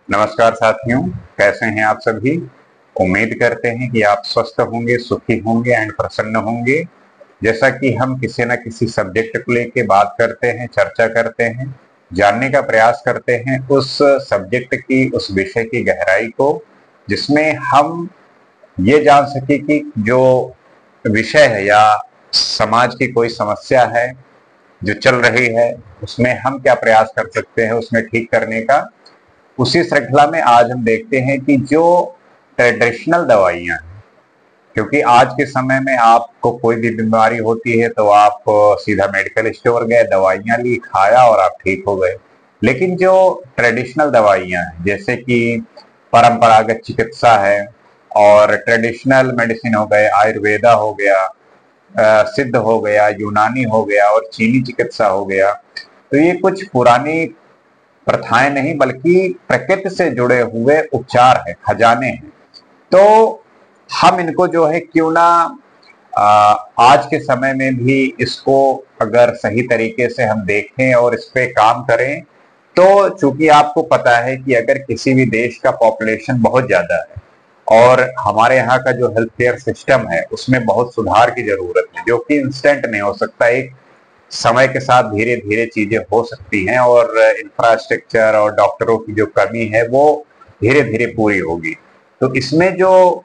नमस्कार साथियों, कैसे हैं आप सभी। उम्मीद करते हैं कि आप स्वस्थ होंगे, सुखी होंगे एंड प्रसन्न होंगे। जैसा कि हम किसी न किसी सब्जेक्ट को लेके बात करते हैं, चर्चा करते हैं, जानने का प्रयास करते हैं उस सब्जेक्ट की, उस विषय की गहराई को, जिसमें हम ये जान सके कि जो विषय है या समाज की कोई समस्या है जो चल रही है, उसमें हम क्या प्रयास कर सकते हैं उसमें ठीक करने का। उसी श्रृंखला में आज हम देखते हैं कि जो ट्रेडिशनल दवाइयां हैं, क्योंकि आज के समय में आपको कोई भी बीमारी होती है तो आप सीधा मेडिकल स्टोर गए, दवाइयां ली, खाया और आप ठीक हो गए। लेकिन जो ट्रेडिशनल दवाइयां हैं, जैसे कि परंपरागत चिकित्सा है और ट्रेडिशनल मेडिसिन हो गए, आयुर्वेदा हो गया, सिद्ध हो गया, यूनानी हो गया और चीनी चिकित्सा हो गया, तो ये कुछ पुरानी प्रथाएं नहीं बल्कि प्रकृति से जुड़े हुए उपचार है, खजाने हैं। तो हम इनको जो है क्यों ना आज के समय में भी इसको अगर सही तरीके से हम देखें और इस पे काम करें, तो चूंकि आपको पता है कि अगर किसी भी देश का पॉपुलेशन बहुत ज्यादा है और हमारे यहाँ का जो हेल्थ केयर सिस्टम है उसमें बहुत सुधार की जरूरत है, जो कि इंस्टेंट नहीं हो सकता, एक समय के साथ धीरे धीरे चीजें हो सकती हैं और इंफ्रास्ट्रक्चर और डॉक्टरों की जो कमी है वो धीरे धीरे पूरी होगी। तो इसमें जो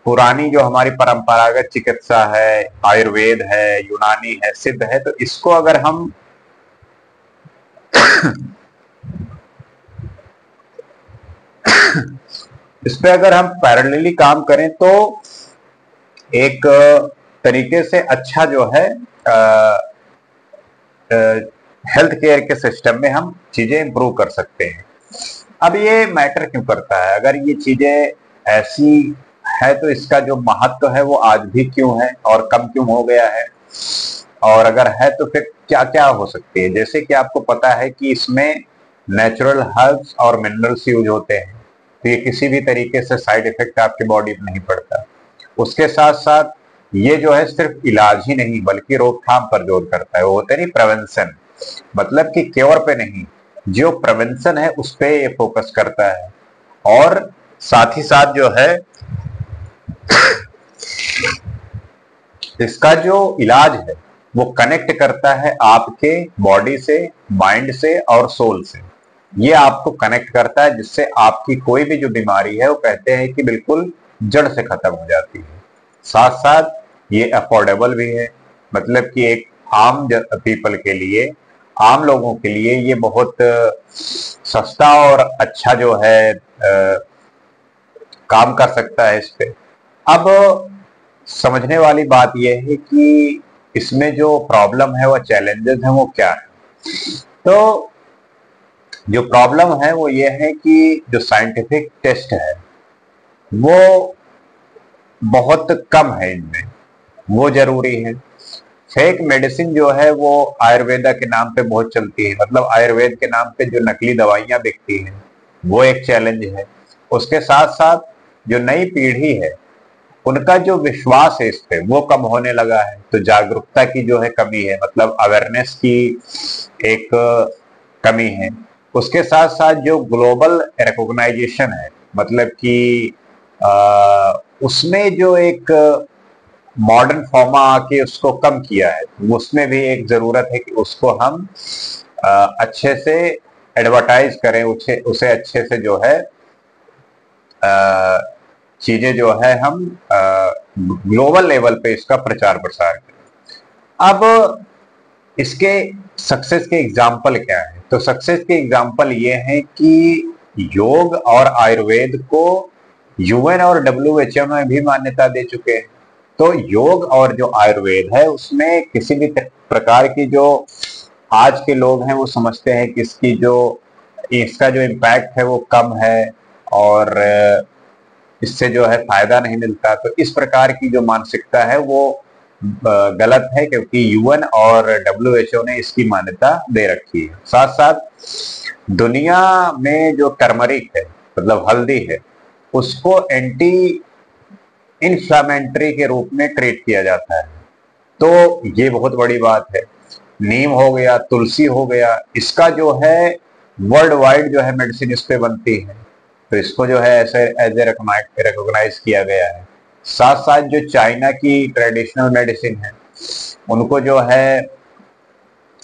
पुरानी जो हमारी परंपरागत चिकित्सा है, आयुर्वेद है, यूनानी है, सिद्ध है, तो इसको अगर हम इस पे अगर हम पैरेलली काम करें तो एक तरीके से अच्छा जो है हेल्थ केयर के सिस्टम में हम चीजें इंप्रूव कर सकते हैं। अब ये मैटर क्यों करता है, अगर ये चीजें ऐसी है तो इसका जो महत्व है वो आज भी क्यों है और कम क्यों हो गया है, और अगर है तो फिर क्या क्या हो सकती है। जैसे कि आपको पता है कि इसमें नेचुरल हर्ब्स और मिनरल्स यूज होते हैं, तो ये किसी भी तरीके से साइड इफेक्ट आपकी बॉडी में नहीं पड़ता। उसके साथ साथ ये जो है सिर्फ इलाज ही नहीं बल्कि रोकथाम पर जोर करता है। वो होता है नहीं प्रिवेंशन, मतलब कि क्योर पे नहीं, जो प्रिवेंशन है उस पे ये फोकस करता है। और साथ ही साथ जो है इसका जो इलाज है वो कनेक्ट करता है आपके बॉडी से, माइंड से और सोल से। ये आपको कनेक्ट करता है जिससे आपकी कोई भी जो बीमारी है वो कहते हैं कि बिल्कुल जड़ से खत्म हो जाती है। साथ साथ ये अफोर्डेबल भी है, मतलब कि एक आम पीपल के लिए, आम लोगों के लिए ये बहुत सस्ता और अच्छा जो है काम कर सकता है इस पे। अब समझने वाली बात यह है कि इसमें जो प्रॉब्लम है, वो चैलेंजेस हैं, वो क्या है। तो जो प्रॉब्लम है वो ये है कि जो साइंटिफिक टेस्ट है वो बहुत कम है इनमें, वो जरूरी है। फेक मेडिसिन जो है वो आयुर्वेदा के नाम पे बहुत चलती है, मतलब आयुर्वेद के नाम पे जो नकली दवाइयां बिकती हैं वो एक चैलेंज है। उसके साथ साथ जो नई पीढ़ी है उनका जो विश्वास है इस पे वो कम होने लगा है, तो जागरूकता की जो है कमी है, मतलब अवेयरनेस की एक कमी है। उसके साथ साथ जो ग्लोबल रिकॉग्नाइजेशन है, मतलब कि उसमें जो एक मॉडर्न फॉर्मा आके उसको कम किया है, उसमें भी एक जरूरत है कि उसको हम अच्छे से एडवर्टाइज करें, उसे अच्छे से जो है चीजें जो है हम ग्लोबल लेवल पे इसका प्रचार प्रसार करें। अब इसके सक्सेस के एग्जाम्पल क्या है, तो सक्सेस के एग्जाम्पल ये हैं कि योग और आयुर्वेद को यूएन और डब्ल्यूएचओ में भी मान्यता दे चुके हैं। तो योग और जो आयुर्वेद है उसमें किसी भी प्रकार की जो आज के लोग हैं वो समझते हैं कि इसका जो इम्पैक्ट है वो कम है और इससे जो है फायदा नहीं मिलता, तो इस प्रकार की जो मानसिकता है वो गलत है, क्योंकि यूएन और डब्ल्यूएचओ ने इसकी मान्यता दे रखी है। साथ साथ दुनिया में जो टर्मरिक है, मतलब हल्दी है, उसको एंटी इन्फ्लामेटरी के रूप में ट्रीट किया जाता है, तो ये बहुत बड़ी बात है। नीम हो गया, तुलसी हो गया, इसका जो है वर्ल्ड वाइड जो है मेडिसिन इस पे बनती है, तो इसको जो है ऐसे एज ए रिकॉग्नाइज किया गया है। साथ साथ जो चाइना की ट्रेडिशनल मेडिसिन है उनको जो है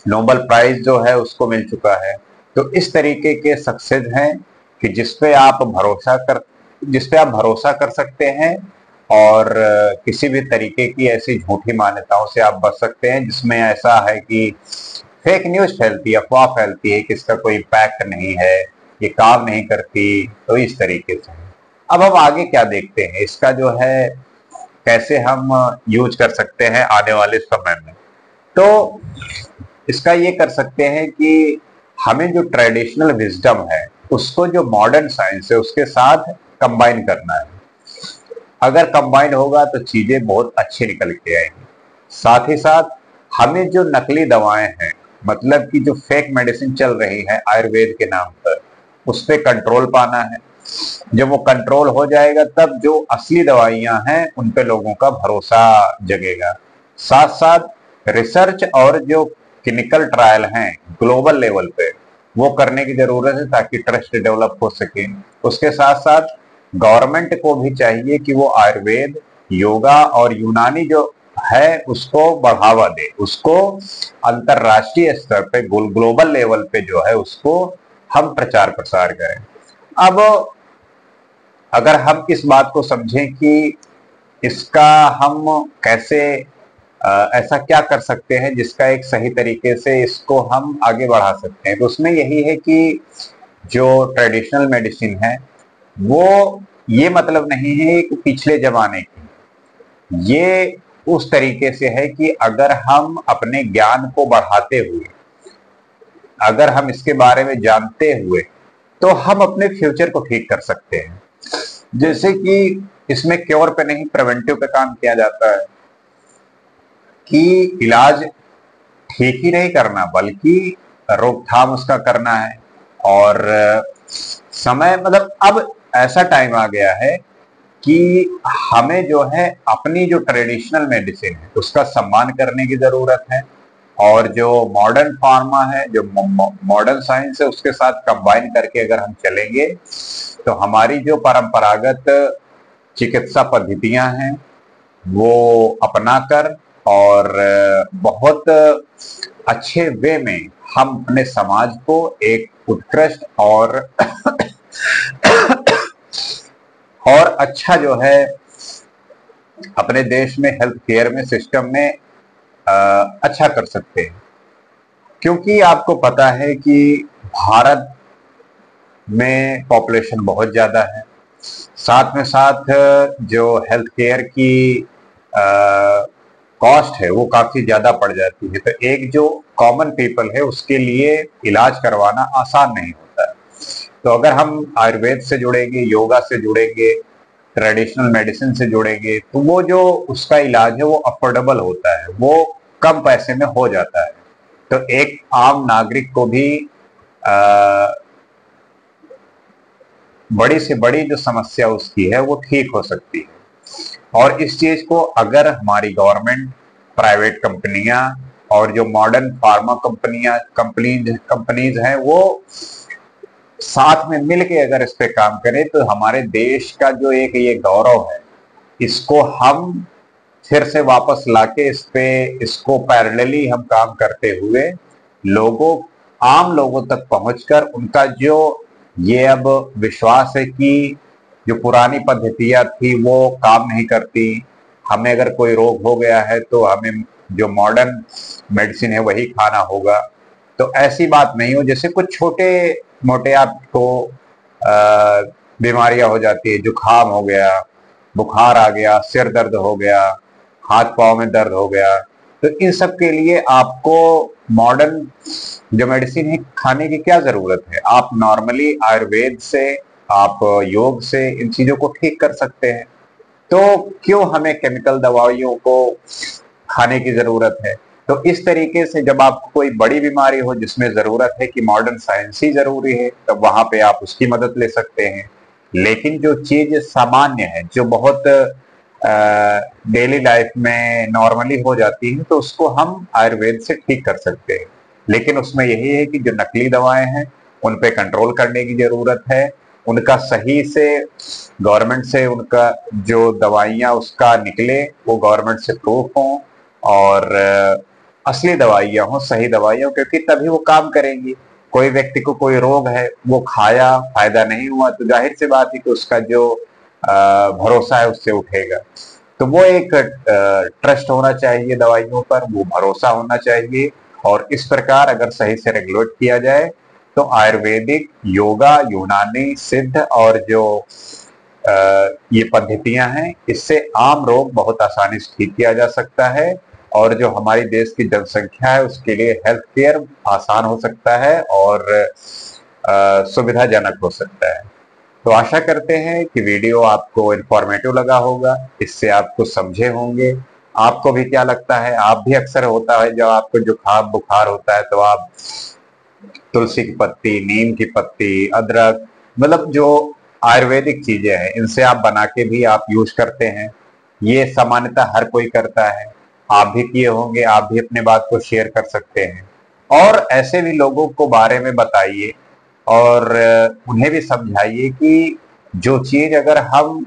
नोबेल प्राइज जो है उसको मिल चुका है। तो इस तरीके के सक्सेस हैं कि जिस पे आप भरोसा कर सकते हैं, और किसी भी तरीके की ऐसी झूठी मान्यताओं से आप बच सकते हैं जिसमें ऐसा है कि फेक न्यूज फैलती है, अफवाह फैलती है कि इसका कोई इम्पैक्ट नहीं है, ये काम नहीं करती। तो इस तरीके से अब हम आगे क्या देखते हैं, इसका जो है कैसे हम यूज कर सकते हैं आने वाले समय में। तो इसका ये कर सकते हैं कि हमें जो ट्रेडिशनल विजडम है उसको जो मॉडर्न साइंस है उसके साथ कंबाइन करना है। अगर कंबाइन होगा तो चीजें बहुत अच्छी निकल के आएंगी। साथ ही साथ हमें जो नकली दवाएं हैं, मतलब कि जो फेक मेडिसिन चल रही है आयुर्वेद के नाम पर, उस पर कंट्रोल पाना है। जब वो कंट्रोल हो जाएगा तब जो असली दवाइयां हैं उन पे लोगों का भरोसा जगेगा। साथ साथ रिसर्च और जो क्लिनिकल ट्रायल हैं ग्लोबल लेवल पे वो करने की जरूरत है ताकि ट्रस्ट डेवलप हो सके। उसके साथ साथ गवर्नमेंट को भी चाहिए कि वो आयुर्वेद, योगा और यूनानी जो है उसको बढ़ावा दे, उसको अंतरराष्ट्रीय स्तर पे ग्लोबल लेवल पे जो है उसको हम प्रचार प्रसार करें। अब अगर हम इस बात को समझें कि इसका हम कैसे ऐसा क्या कर सकते हैं जिसका एक सही तरीके से इसको हम आगे बढ़ा सकते हैं, तो उसमें यही है कि जो ट्रेडिशनल मेडिसिन है वो ये मतलब नहीं है कि पिछले जमाने की, ये उस तरीके से है कि अगर हम अपने ज्ञान को बढ़ाते हुए, अगर हम इसके बारे में जानते हुए, तो हम अपने फ्यूचर को ठीक कर सकते हैं। जैसे कि इसमें क्योर पे नहीं प्रिवेंटिव पे काम किया जाता है कि इलाज ठीक ही नहीं करना बल्कि रोकथाम उसका करना है। और समय मतलब अब ऐसा टाइम आ गया है कि हमें जो है अपनी जो ट्रेडिशनल मेडिसिन है उसका सम्मान करने की जरूरत है, और जो मॉडर्न फार्मा है, जो मॉडर्न साइंस है उसके साथ कंबाइन करके अगर हम चलेंगे तो हमारी जो परंपरागत चिकित्सा पद्धतियां हैं वो अपनाकर और बहुत अच्छे वे में हम अपने समाज को एक उत्कृष्ट और अच्छा जो है अपने देश में हेल्थ केयर में सिस्टम में अच्छा कर सकते हैं। क्योंकि आपको पता है कि भारत में पॉपुलेशन बहुत ज्यादा है, साथ में साथ जो हेल्थ केयर की कॉस्ट है वो काफी ज्यादा पड़ जाती है। तो एक जो कॉमन पीपल है उसके लिए इलाज करवाना आसान नहीं होता है। तो अगर हम आयुर्वेद से जुड़ेंगे, योगा से जुड़ेंगे, ट्रेडिशनल मेडिसिन से जुड़ेंगे, तो वो जो उसका इलाज है वो अफोर्डेबल होता है, वो कम पैसे में हो जाता है। तो एक आम नागरिक को भी बड़ी से बड़ी जो समस्या उसकी है वो ठीक हो सकती है। और इस चीज को अगर हमारी गवर्नमेंट, प्राइवेट कंपनियां और जो मॉडर्न फार्मा कंपनीज हैं वो साथ में मिलके अगर इस पे काम करें तो हमारे देश का जो एक ये गौरव है इसको हम फिर से वापस लाके इसको पैरेलली हम काम करते हुए आम लोगों तक पहुंचकर उनका जो ये अब विश्वास है कि जो पुरानी पद्धतियां थी वो काम नहीं करती, हमें अगर कोई रोग हो गया है तो हमें जो मॉडर्न मेडिसिन है वही खाना होगा, तो ऐसी बात नहीं हो। जैसे कुछ छोटे मोटे आपको बीमारियां हो जाती है, जुकाम हो गया, बुखार आ गया, सिर दर्द हो गया, हाथ पांव में दर्द हो गया, तो इन सब के लिए आपको मॉडर्न जो मेडिसिन है खाने की क्या जरूरत है। आप नॉर्मली आयुर्वेद से, आप योग से इन चीजों को ठीक कर सकते हैं। तो क्यों हमें केमिकल दवाइयों को खाने की जरूरत है। तो इस तरीके से जब आपको कोई बड़ी बीमारी हो जिसमें जरूरत है कि मॉडर्न साइंस ही जरूरी है, तब वहां पे आप उसकी मदद ले सकते हैं। लेकिन जो चीज सामान्य है, जो बहुत डेली लाइफ में नॉर्मली हो जाती है, तो उसको हम आयुर्वेद से ठीक कर सकते हैं। लेकिन उसमें यही है कि जो नकली दवाएं हैं उन पे कंट्रोल करने की जरूरत है। उनका सही से गवर्नमेंट से उनका जो दवाइयाँ उसका निकले वो गवर्नमेंट से प्रूफ हों और असली दवाइयाँ हों, सही दवाइयाँ, क्योंकि तभी वो काम करेंगी। कोई व्यक्ति को कोई रोग है, वो खाया, फायदा नहीं हुआ, तो जाहिर सी बात है कि उसका जो भरोसा है उससे उठेगा। तो वो एक ट्रस्ट होना चाहिए दवाइयों पर, वो भरोसा होना चाहिए। और इस प्रकार अगर सही से रेगुलेट किया जाए तो आयुर्वेदिक, योगा, यूनानी, सिद्ध और जो ये पद्धतियां हैं, इससे आम रोग बहुत आसानी से ठीक किया जा सकता है और जो हमारी देश की जनसंख्या है उसके लिए हेल्थ केयर आसान हो सकता है और सुविधाजनक हो सकता है। तो आशा करते हैं कि वीडियो आपको इंफॉर्मेटिव लगा होगा, इससे आप कुछ समझे होंगे। आपको भी क्या लगता है, आप भी अक्सर होता है जब आपको जुकाम बुखार होता है तो आप तुलसी की पत्ती, नीम की पत्ती, अदरक, मतलब जो आयुर्वेदिक चीजें हैं इनसे आप बना के भी आप यूज करते हैं। ये सामान्यतः हर कोई करता है, आप भी किए होंगे, आप भी अपने बात को शेयर कर सकते हैं और ऐसे भी लोगों को बारे में बताइए और उन्हें भी समझाइए कि जो चीज अगर हम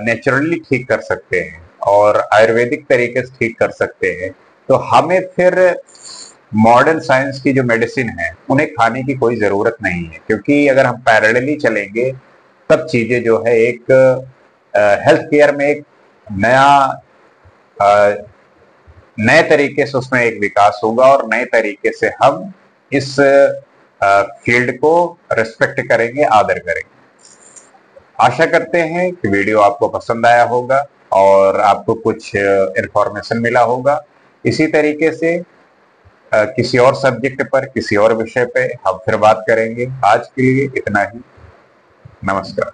नेचुरली ठीक कर सकते हैं और आयुर्वेदिक तरीके से ठीक कर सकते हैं तो हमें फिर मॉडर्न साइंस की जो मेडिसिन है उन्हें खाने की कोई जरूरत नहीं है, क्योंकि अगर हम पैरेलली चलेंगे तब चीजें जो है एक हेल्थ केयर में एक नया नए तरीके से उसमें एक विकास होगा और नए तरीके से हम इस फील्ड को रिस्पेक्ट करेंगे, आदर करेंगे। आशा करते हैं कि वीडियो आपको पसंद आया होगा और आपको कुछ इंफॉर्मेशन मिला होगा। इसी तरीके से किसी और सब्जेक्ट पर, किसी और विषय पे हम फिर बात करेंगे। आज के लिए इतना ही। नमस्कार।